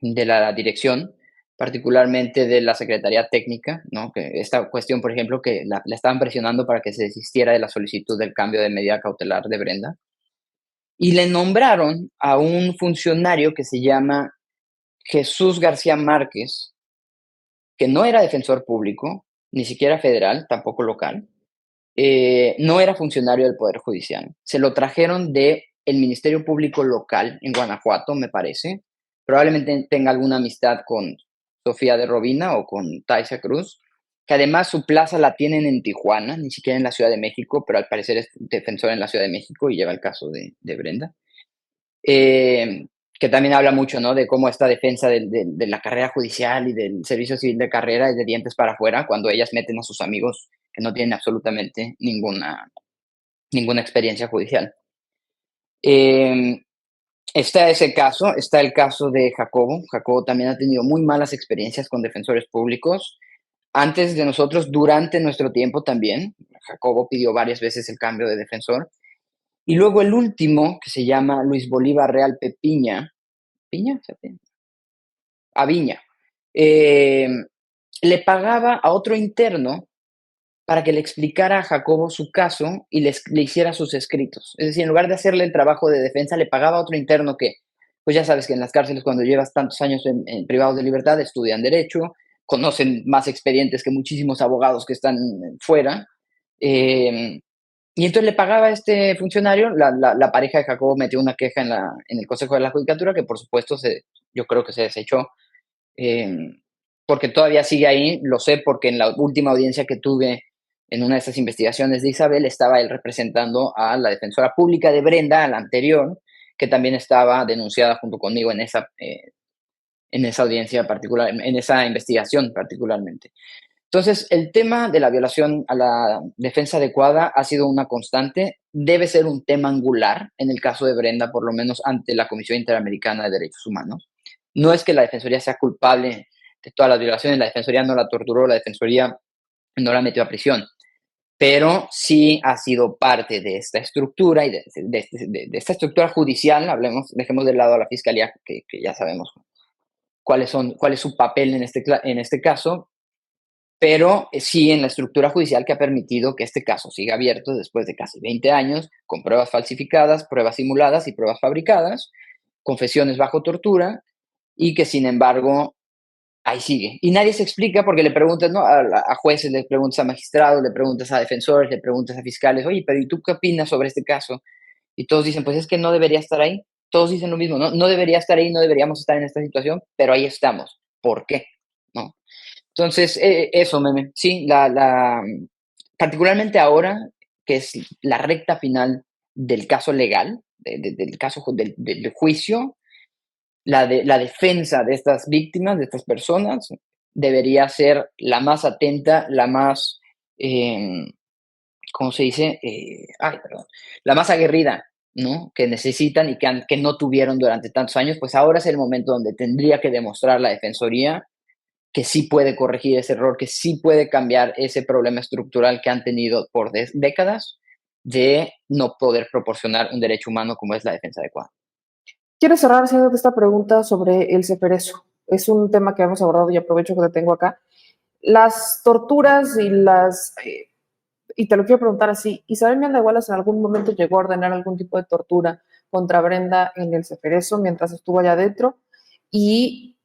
de la dirección, particularmente de la Secretaría Técnica, ¿no? Que esta cuestión, por ejemplo, que la estaban presionando para que se desistiera de la solicitud del cambio de medida cautelar de Brenda. Y le nombraron a un funcionario que se llama Jesús García Márquez, que no era defensor público, ni siquiera federal, tampoco local, no era funcionario del Poder Judicial. Se lo trajeron de el Ministerio Público local en Guanajuato, me parece. Probablemente tenga alguna amistad con Sofía de Robina o con Taisa Cruz, que además su plaza la tienen en Tijuana, ni siquiera en la Ciudad de México, pero al parecer es defensor en la Ciudad de México y lleva el caso de Brenda. Que también habla mucho, ¿no? De cómo esta defensa de la carrera judicial y del servicio civil de carrera es de dientes para afuera, cuando ellas meten a sus amigos que no tienen absolutamente ninguna experiencia judicial. Está ese caso, está el caso de Jacobo. Jacobo también ha tenido muy malas experiencias con defensores públicos. Antes de nosotros, durante nuestro tiempo también, Jacobo pidió varias veces el cambio de defensor. Y luego el último, que se llama Luis Bolívar Real Pepiña, ¿Piña? Aviña, le pagaba a otro interno para que le explicara a Jacobo su caso y le hiciera sus escritos. Es decir, en lugar de hacerle el trabajo de defensa, le pagaba a otro interno que, pues ya sabes que en las cárceles cuando llevas tantos años en privados de libertad, estudian derecho, conocen más expedientes que muchísimos abogados que están fuera, Eh, y entonces le pagaba a este funcionario, la pareja de Jacobo metió una queja en el Consejo de la Judicatura, que por supuesto yo creo que se desechó, eh, porque todavía sigue ahí, lo sé porque en la última audiencia que tuve en una de esas investigaciones de Isabel, estaba él representando a la defensora pública de Brenda, a la anterior, que también estaba denunciada junto conmigo en esa audiencia particular, en esa investigación particularmente. Entonces, el tema de la violación a la defensa adecuada ha sido una constante, debe ser un tema angular en el caso de Brenda, por lo menos ante la Comisión Interamericana de Derechos Humanos. No es que la Defensoría sea culpable de todas las violaciones, la Defensoría no la torturó, la Defensoría no la metió a prisión, pero sí ha sido parte de esta estructura y de esta estructura judicial, dejemos de lado a la Fiscalía, que ya sabemos cuál es su papel en este caso, pero sí en la estructura judicial que ha permitido que este caso siga abierto después de casi 20 años, con pruebas falsificadas, pruebas simuladas y pruebas fabricadas, confesiones bajo tortura, y que sin embargo ahí sigue. Y nadie se explica porque le preguntas, ¿no? A jueces, le preguntas a magistrados, le preguntas a defensores, le preguntas a fiscales, oye, pero ¿y tú qué opinas sobre este caso? Y todos dicen, pues es que no debería estar ahí. Todos dicen lo mismo, ¿no? No debería estar ahí, no deberíamos estar en esta situación, pero ahí estamos. ¿Por qué? ¿No? Entonces, eso, meme. Sí, particularmente ahora, que es la recta final del caso legal, del caso del juicio, la defensa de estas víctimas, de estas personas, debería ser la más atenta, la más, ¿cómo se dice? Ay, perdón, la más aguerrida, ¿no? Que necesitan y que no tuvieron durante tantos años, pues ahora es el momento donde tendría que demostrar la Defensoría que sí puede corregir ese error, que sí puede cambiar ese problema estructural que han tenido por décadas de no poder proporcionar un derecho humano como es la defensa adecuada. Quiero cerrar haciéndote esta pregunta sobre el ceferezo. Es un tema que hemos abordado y aprovecho que te tengo acá. Las torturas y te lo quiero preguntar así, ¿Isabel Miranda Wallace en algún momento llegó a ordenar algún tipo de tortura contra Brenda en el ceferezo mientras estuvo allá adentro? ¿Y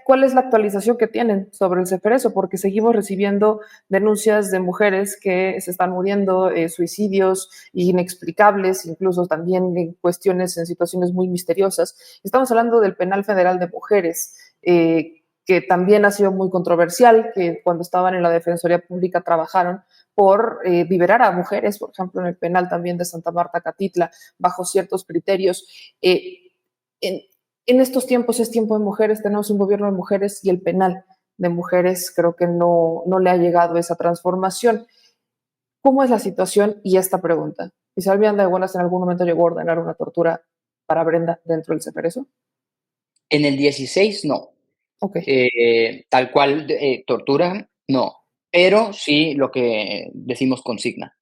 cuál es la actualización que tienen sobre el ceferezo? Porque seguimos recibiendo denuncias de mujeres que se están muriendo, suicidios inexplicables, incluso también en cuestiones, en situaciones muy misteriosas. Estamos hablando del Penal Federal de Mujeres, que también ha sido muy controversial, que cuando estaban en la Defensoría Pública trabajaron por liberar a mujeres, por ejemplo, en el penal también de Santa Marta Catitla, bajo ciertos criterios. En, en estos tiempos es tiempo de mujeres, tenemos un gobierno de mujeres y el penal de mujeres creo que no le ha llegado esa transformación. ¿Cómo es la situación? Y esta pregunta. ¿Isabel Miranda de Buenas en algún momento llegó a ordenar una tortura para Brenda dentro del Ceferezo? En el 16 no. Ok. Tal cual, tortura, no. Pero sí lo que decimos consigna.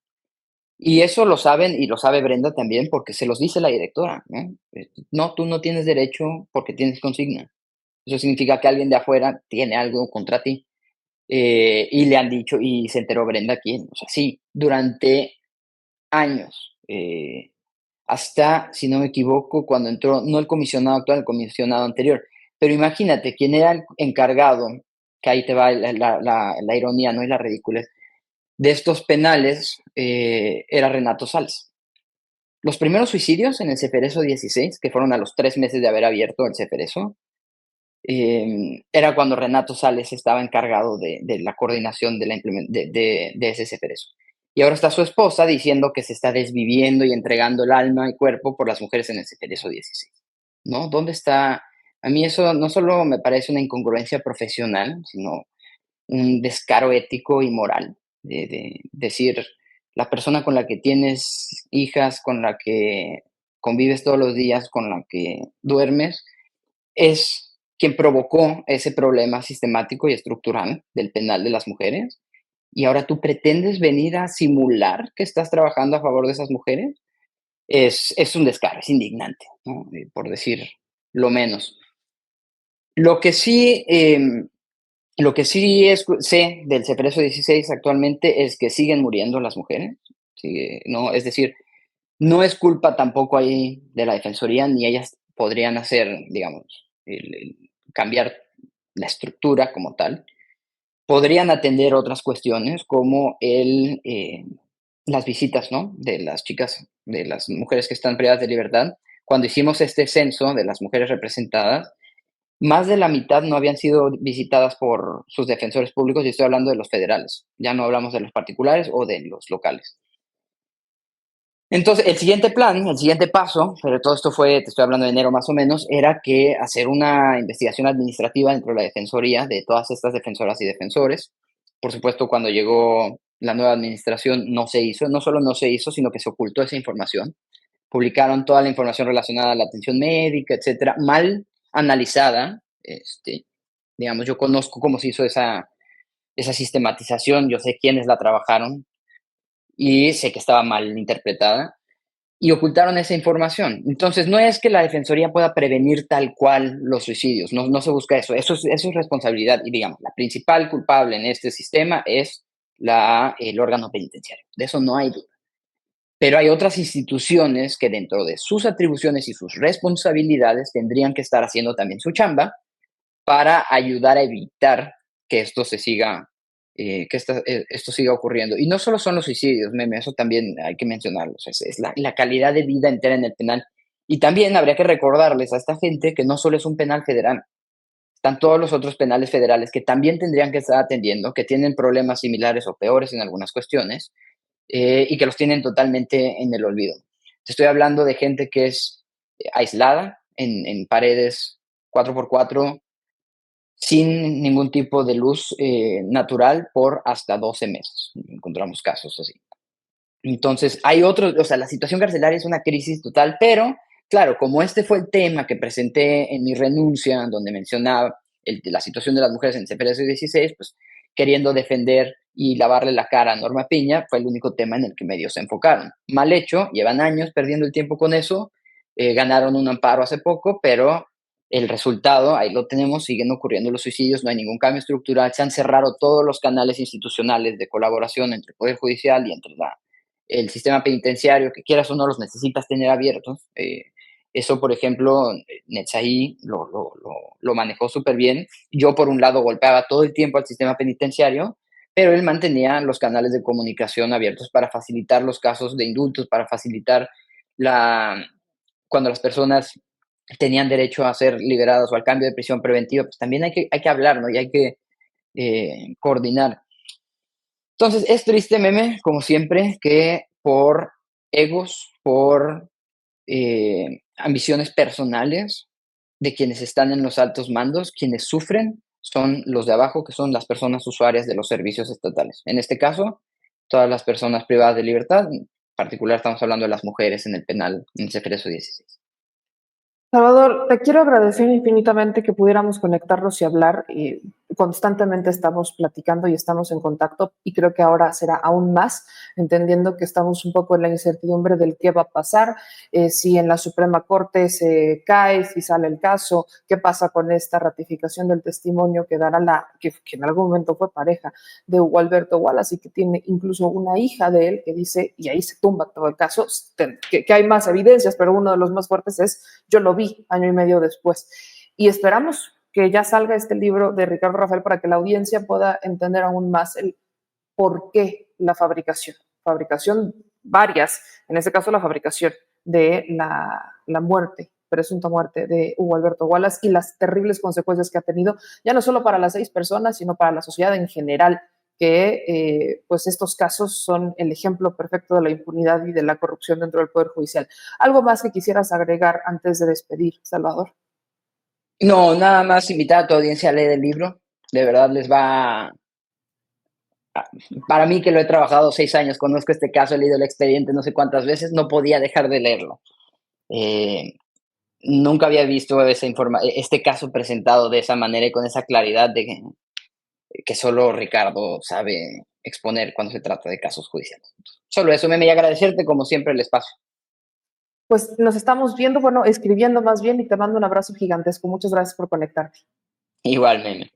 Y eso lo saben y lo sabe Brenda también porque se los dice la directora, ¿no? No, tú no tienes derecho porque tienes consigna. Eso significa que alguien de afuera tiene algo contra ti. Y le han dicho, y se enteró Brenda quién. O sea, sí, durante años, hasta, si no me equivoco, cuando entró, no el comisionado actual, el comisionado anterior, pero imagínate, quién era el encargado, que ahí te va la ironía, ¿no? Y la ridiculez, de estos penales, era Renato Sales. Los primeros suicidios en el Ceferezo 16, que fueron a los 3 meses de haber abierto el Ceferezo, era cuando Renato Sales estaba encargado de la coordinación de ese Ceferezo. Y ahora está su esposa diciendo que se está desviviendo y entregando el alma y cuerpo por las mujeres en el Ceferezo 16, ¿no? ¿Dónde está? A mí eso no solo me parece una incongruencia profesional, sino un descaro ético y moral de decir, la persona con la que tienes hijas, con la que convives todos los días, con la que duermes, es quien provocó ese problema sistemático y estructural del penal de las mujeres. Y ahora tú pretendes venir a simular que estás trabajando a favor de esas mujeres. Es un descaro, es indignante, ¿no? Por decir lo menos. Lo que sí, lo que sí sé del Cepreso 16 actualmente es que siguen muriendo las mujeres. ¿No? Es decir, no es culpa tampoco ahí de la Defensoría, ni ellas podrían hacer, digamos, cambiar la estructura como tal, podrían atender otras cuestiones como las visitas, ¿no? De las chicas, de las mujeres que están privadas de libertad. Cuando hicimos este censo de las mujeres representadas, más de la mitad no habían sido visitadas por sus defensores públicos, y estoy hablando de los federales, ya no hablamos de los particulares o de los locales. Entonces, el siguiente plan, el siguiente paso, pero todo esto fue, te estoy hablando de enero más o menos, era que hacer una investigación administrativa dentro de la defensoría de todas estas defensoras y defensores. Por supuesto, cuando llegó la nueva administración no se hizo, no solo no se hizo, sino que se ocultó esa información. Publicaron toda la información relacionada a la atención médica, etcétera, mal analizada. Digamos, yo conozco cómo se hizo esa sistematización, yo sé quiénes la trabajaron y sé que estaba mal interpretada y ocultaron esa información. Entonces, no es que la defensoría pueda prevenir tal cual los suicidios, no, no se busca eso, eso es responsabilidad y digamos, la principal culpable en este sistema es el órgano penitenciario, de eso no hay duda. Pero hay otras instituciones que dentro de sus atribuciones y sus responsabilidades tendrían que estar haciendo también su chamba para ayudar a evitar que esto se siga, esto siga ocurriendo. Y no solo son los suicidios, meme, eso también hay que mencionarlo, es la calidad de vida entera en el penal. Y también habría que recordarles a esta gente que no solo es un penal federal, están todos los otros penales federales que también tendrían que estar atendiendo, que tienen problemas similares o peores en algunas cuestiones, y que los tienen totalmente en el olvido. Te estoy hablando de gente que es aislada en paredes 4x4, sin ningún tipo de luz natural por hasta 12 meses. Encontramos casos así. Entonces, hay otros, o sea, la situación carcelaria es una crisis total, pero claro, como este fue el tema que presenté en mi renuncia, donde mencionaba la situación de las mujeres en CPS 16, pues queriendo defender y lavarle la cara a Norma Piña, fue el único tema en el que medios se enfocaron. Mal hecho, llevan años perdiendo el tiempo con eso, ganaron un amparo hace poco, pero el resultado, ahí lo tenemos, siguen ocurriendo los suicidios, no hay ningún cambio estructural, se han cerrado todos los canales institucionales de colaboración entre el Poder Judicial y entre el sistema penitenciario, que quieras o no los necesitas tener abiertos. Eso, por ejemplo, Netzaí lo manejó súper bien. Yo, por un lado, golpeaba todo el tiempo al sistema penitenciario, pero él mantenía los canales de comunicación abiertos para facilitar los casos de indultos, para facilitar cuando las personas tenían derecho a ser liberadas o al cambio de prisión preventiva, pues también hay que hablar, ¿no? Y hay que coordinar. Entonces, es triste, meme, como siempre, que por egos, por ambiciones personales de quienes están en los altos mandos, quienes sufren son los de abajo, que son las personas usuarias de los servicios estatales. En este caso, todas las personas privadas de libertad, en particular estamos hablando de las mujeres en el penal, en el CFRSO 16. Salvador, te quiero agradecer infinitamente que pudiéramos conectarnos y hablar. Constantemente estamos platicando y estamos en contacto y creo que ahora será aún más, entendiendo que estamos un poco en la incertidumbre del qué va a pasar, si en la Suprema Corte se cae, si sale el caso, qué pasa con esta ratificación del testimonio que dará que en algún momento fue pareja de Hugo Alberto Wallace y que tiene incluso una hija de él que dice, y ahí se tumba todo el caso, que hay más evidencias, pero uno de los más fuertes es, yo lo vi año y medio después. Y esperamos que ya salga este libro de Ricardo Rafael para que la audiencia pueda entender aún más el por qué la fabricación varias, en este caso la fabricación de la muerte, presunta muerte de Hugo Alberto Wallace y las terribles consecuencias que ha tenido, ya no solo para las 6 personas, sino para la sociedad en general, que pues estos casos son el ejemplo perfecto de la impunidad y de la corrupción dentro del Poder Judicial. ¿Algo más que quisieras agregar antes de despedir, Salvador? No, nada más invitar a tu audiencia a leer el libro. De verdad les va. Para mí, que lo he trabajado 6 años, conozco este caso, he leído el expediente no sé cuántas veces, no podía dejar de leerlo. Eh, Nunca había visto este caso presentado de esa manera y con esa claridad que solo Ricardo sabe exponer cuando se trata de casos judiciales. Solo eso, Meme, y agradecerte como siempre el espacio. Pues nos estamos viendo, bueno, escribiendo más bien y te mando un abrazo gigantesco. Muchas gracias por conectarte. Igual, Meme.